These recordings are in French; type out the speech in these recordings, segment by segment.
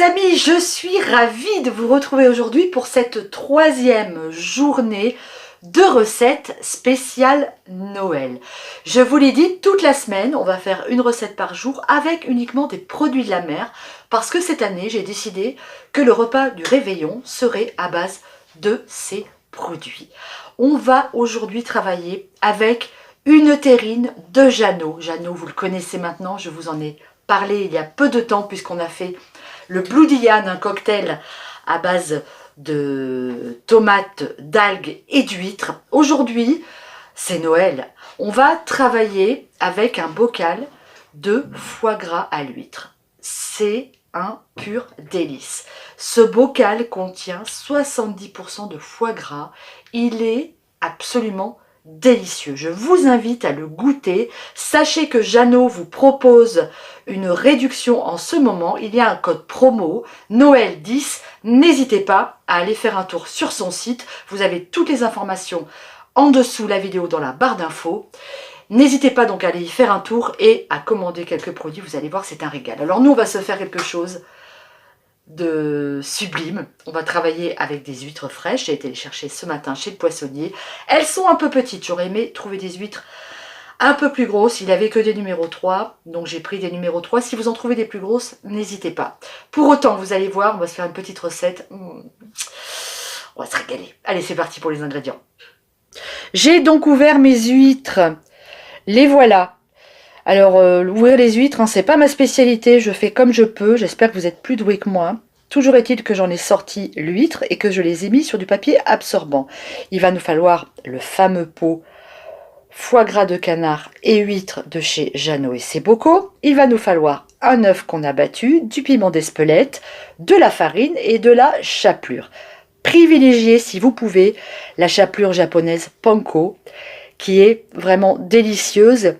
les amis, je suis ravie de vous retrouver aujourd'hui pour cette troisième journée de recettes spéciales Noël. Je vous l'ai dit, toute la semaine, on va faire une recette par jour avec uniquement des produits de la mer parce que cette année, j'ai décidé que le repas du réveillon serait à base de ces produits. On va aujourd'hui travailler avec une terrine de Jeannot. Jeannot, vous le connaissez maintenant, je vous en ai parlé il y a peu de temps puisqu'on a fait le Blue Diane, un cocktail à base de tomates, d'algues et d'huîtres. Aujourd'hui, c'est Noël. On va travailler avec un bocal de foie gras à l'huître. C'est un pur délice. Ce bocal contient 70% de foie gras. Il est absolument délicieux. Je vous invite à le goûter. Sachez que Jeannot vous propose une réduction en ce moment. Il y a un code promo Noël 10. N'hésitez pas à aller faire un tour sur son site. Vous avez toutes les informations en dessous la vidéo dans la barre d'infos. N'hésitez pas donc à aller y faire un tour et à commander quelques produits. Vous allez voir, c'est un régal. Alors nous, on va se faire quelque chose de sublime. On va travailler avec des huîtres fraîches. J'ai été les chercher ce matin chez le poissonnier. Elles sont un peu petites. J'aurais aimé trouver des huîtres un peu plus grosses. Il n'y avait que des numéros 3. Donc j'ai pris des numéros 3. Si vous en trouvez des plus grosses, n'hésitez pas. Pour autant, vous allez voir, on va se faire une petite recette. On va se régaler. Allez, c'est parti pour les ingrédients. J'ai donc ouvert mes huîtres. Les voilà. Alors, ouvrir les huîtres, hein, c'est pas ma spécialité, je fais comme je peux, j'espère que vous êtes plus doués que moi. Toujours est-il que j'en ai sorti l'huître et que je les ai mis sur du papier absorbant. Il va nous falloir le fameux pot foie gras de canard et huîtres de chez Jeannot et ses bocaux. Il va nous falloir un œuf qu'on a battu, du piment d'Espelette, de la farine et de la chapelure. Privilégiez, si vous pouvez, la chapelure japonaise panko, qui est vraiment délicieuse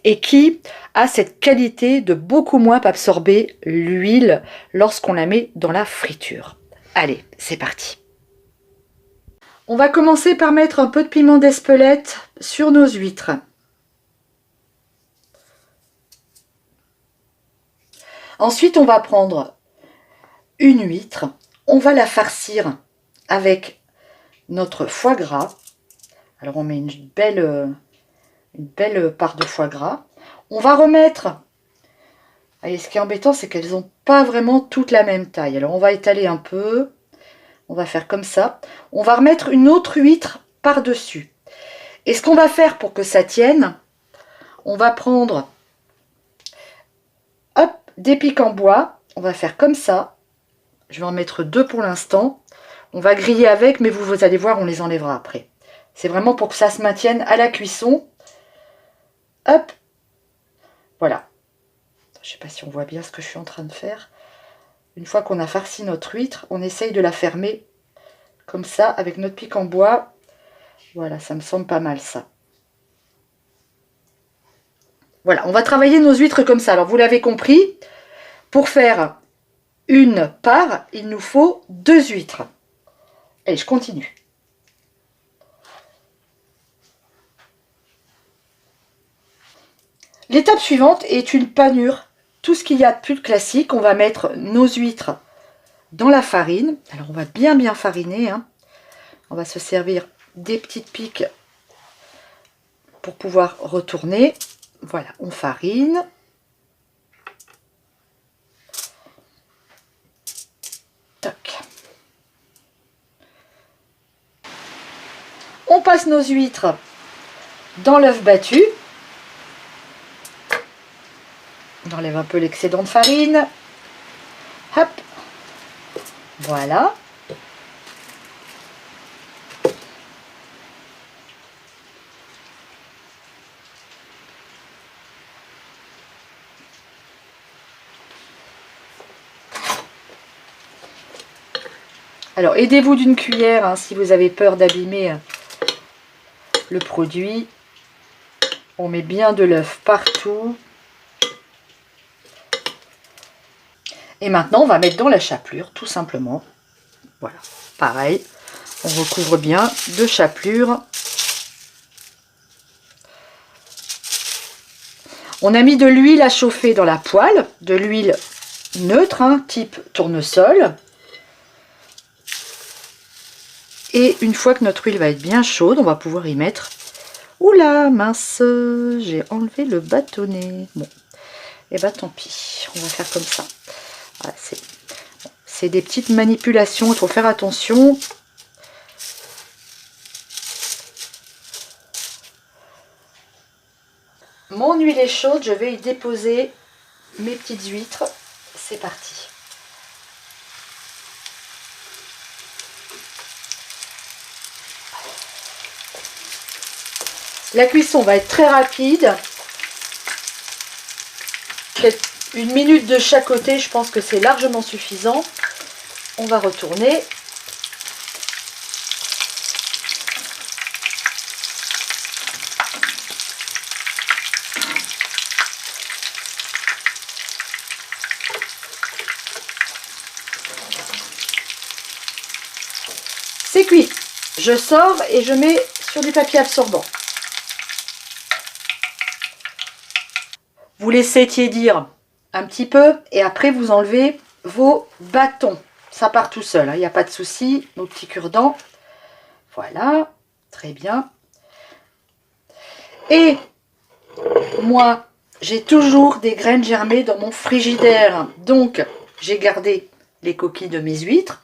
et qui a cette qualité de beaucoup moins absorber l'huile lorsqu'on la met dans la friture. Allez, c'est parti. On va commencer par mettre un peu de piment d'Espelette sur nos huîtres. Ensuite, on va prendre une huître, on va la farcir avec notre foie gras. Alors on met une belle part de foie gras. On va remettre, allez, ce qui est embêtant, c'est qu'elles n'ont pas vraiment toute la même taille. Alors on va étaler un peu, on va faire comme ça. On va remettre une autre huître par-dessus. Et ce qu'on va faire pour que ça tienne, on va prendre, hop, des pics en bois. On va faire comme ça. Je vais en mettre deux pour l'instant. On va griller avec, mais vous allez voir, on les enlèvera après. C'est vraiment pour que ça se maintienne à la cuisson. Hop. Voilà. Je ne sais pas si on voit bien ce que je suis en train de faire. Une fois qu'on a farci notre huître, on essaye de la fermer comme ça avec notre pic en bois. Voilà, ça me semble pas mal ça. Voilà, on va travailler nos huîtres comme ça. Alors vous l'avez compris, pour faire une part, il nous faut 2 huîtres. Allez, je continue. L'étape suivante est une panure. Tout ce qu'il y a de plus classique, on va mettre nos huîtres dans la farine. Alors on va bien fariner, hein. On va se servir des petites piques pour pouvoir retourner. Voilà, on farine. Toc. On passe nos huîtres dans l'œuf battu. On enlève un peu l'excédent de farine. Hop. Voilà. Alors, aidez-vous d'une cuillère hein, si vous avez peur d'abîmer le produit. On met bien de l'œuf partout. Et maintenant, on va mettre dans la chapelure, tout simplement. Voilà, pareil. On recouvre bien de chapelure. On a mis de l'huile à chauffer dans la poêle, de l'huile neutre, hein, type tournesol. Et une fois que notre huile va être bien chaude, on va pouvoir y mettre... Oula, mince, j'ai enlevé le bâtonnet. Bon, et bah tant pis, on va faire comme ça. Voilà, c'est des petites manipulations, il faut faire attention. Mon huile est chaude, je vais y déposer mes petites huîtres. C'est parti. La cuisson va être très rapide. Une minute de chaque côté, je pense que c'est largement suffisant. On va retourner. C'est cuit. Je sors et je mets sur du papier absorbant. Vous laissez tiédir un petit peu et après vous enlevez vos bâtons. Ça part tout seul, il n'y a pas de souci. Nos petits cure-dents. Voilà, très bien. Et moi, j'ai toujours des graines germées dans mon frigidaire. Donc, j'ai gardé les coquilles de mes huîtres.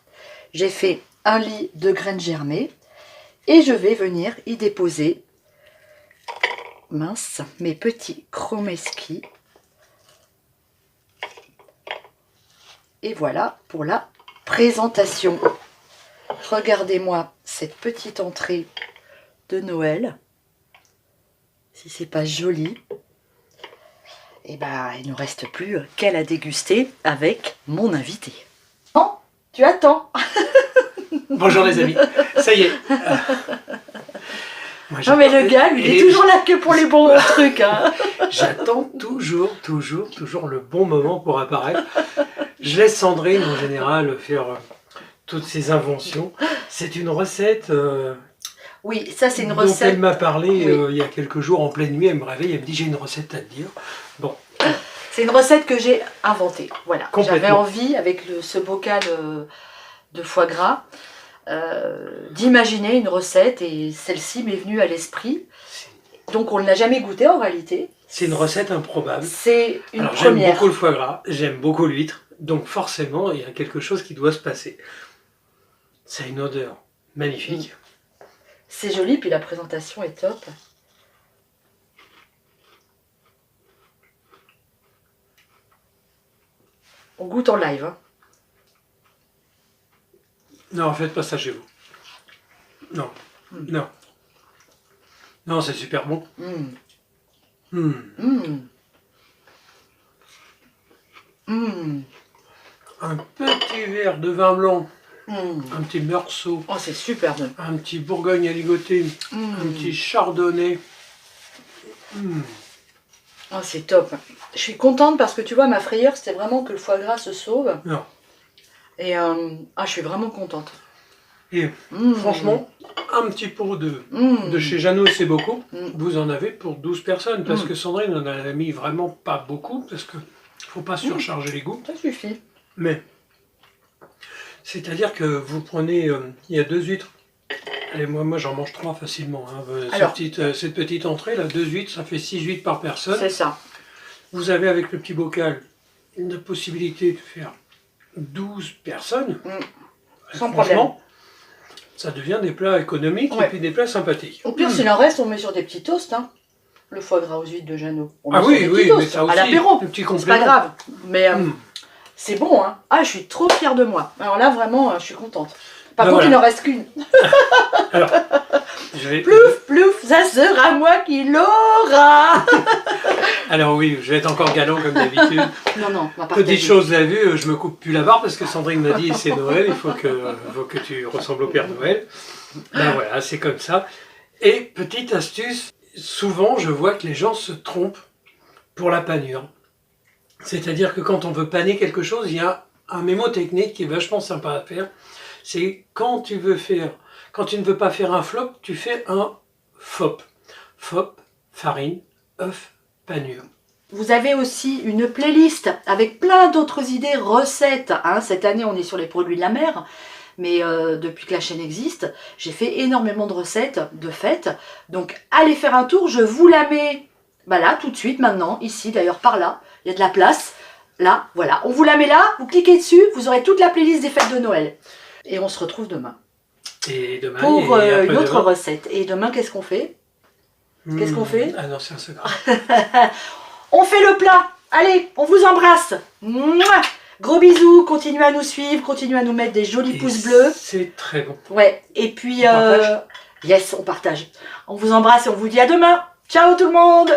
J'ai fait un lit de graines germées. Et je vais venir y déposer, mince, mes petits chromeski. Et voilà pour la présentation. Regardez-moi cette petite entrée de Noël. Si c'est pas joli. Et ben, il ne nous reste plus qu'à la déguster avec mon invité. Non, tu attends. Bonjour les amis, ça y est. Non mais le gars, il est toujours là que pour les bons trucs. Hein. J'attends toujours le bon moment pour apparaître. Je laisse Sandrine en général faire toutes ses inventions. C'est une recette... oui, ça c'est une dont recette. elle m'a parlé oui. Il y a quelques jours en pleine nuit. Elle me réveille, elle me dit j'ai une recette à te dire. Bon. C'est une recette que j'ai inventée. Voilà. J'avais Complètement. envie avec ce bocal de foie gras d'imaginer une recette et celle-ci m'est venue à l'esprit. Donc on ne l'a jamais goûtée en réalité. C'est une recette improbable. C'est une Alors j'aime première. beaucoup le foie gras, j'aime beaucoup l'huître, donc forcément il y a quelque chose qui doit se passer. Ça a une odeur magnifique. C'est joli, puis la présentation est top. On goûte en live. Hein. Non, faites pas ça chez vous. Non, non. Non, c'est super bon. Un petit verre de vin blanc, un petit meursault, Oh, c'est super bon. un petit bourgogne à ligoter, un petit chardonnay. Oh, c'est top. Je suis contente parce que tu vois, ma frayeur, c'était vraiment que le foie gras se sauve. Non. Et je suis vraiment contente. Et franchement, un petit pot de chez Jeannot, c'est beaucoup. Vous en avez pour 12 personnes, parce que Sandrine en a mis vraiment pas beaucoup, parce que faut pas surcharger les goûts. Ça suffit. Mais, c'est-à-dire que vous prenez, il y a 2 huîtres, et moi j'en mange 3 facilement. Hein. Alors, cette petite entrée, là, 2 huîtres, ça fait 6 huîtres par personne. c'est ça. Vous avez avec le petit bocal la possibilité de faire 12 personnes. Sans problème. Ça devient des plats économiques et puis des plats sympathiques. Au pire, s'il en reste, on met sur des petits toasts. Hein. Le foie gras aux huîtres de Jeannot. On met Ah sur oui, des oui, petits toasts, mais ça aussi, à l'apéro. le petit C'est complément. pas grave. Mais c'est bon. Hein. Ah, je suis trop fière de moi. Alors là, vraiment, je suis contente. Par contre, voilà. il n'en reste qu'une. Alors, je vais... Plouf, plouf, ça sera moi qui l'aura. Alors oui, je vais être encore galant comme d'habitude. Non, on va partager. Petite chose la vue, je me coupe plus la barbe parce que Sandrine m'a dit c'est Noël, il faut que tu ressembles au Père Noël. Ben voilà, c'est comme ça. Et petite astuce, souvent je vois que les gens se trompent pour la panure. C'est-à-dire que quand on veut paner quelque chose, il y a un mémo technique qui est vachement sympa à faire. C'est quand tu ne veux pas faire un flop, tu fais un FOP. FOP, farine, œuf, panure. Vous avez aussi une playlist avec plein d'autres idées, recettes. Hein. Cette année, on est sur les produits de la mer. Mais depuis que la chaîne existe, j'ai fait énormément de recettes de fêtes. Donc, allez faire un tour. Je vous la mets là, tout de suite, maintenant. Ici, d'ailleurs, par là. Il y a de la place. Là, voilà. On vous la met là. Vous cliquez dessus. Vous aurez toute la playlist des fêtes de Noël. Et on se retrouve demain. Et demain, Pour et une autre recette. Et demain, qu'est-ce qu'on fait? Qu'est-ce qu'on fait? Ah non, c'est un secret. On fait le plat. Allez, on vous embrasse. Mouah. Gros bisous. Continuez à nous suivre. Continuez à nous mettre des jolis pouces bleus. C'est très bon. Ouais. Et puis, on partage. yes, on partage. On vous embrasse et on vous dit à demain. Ciao tout le monde.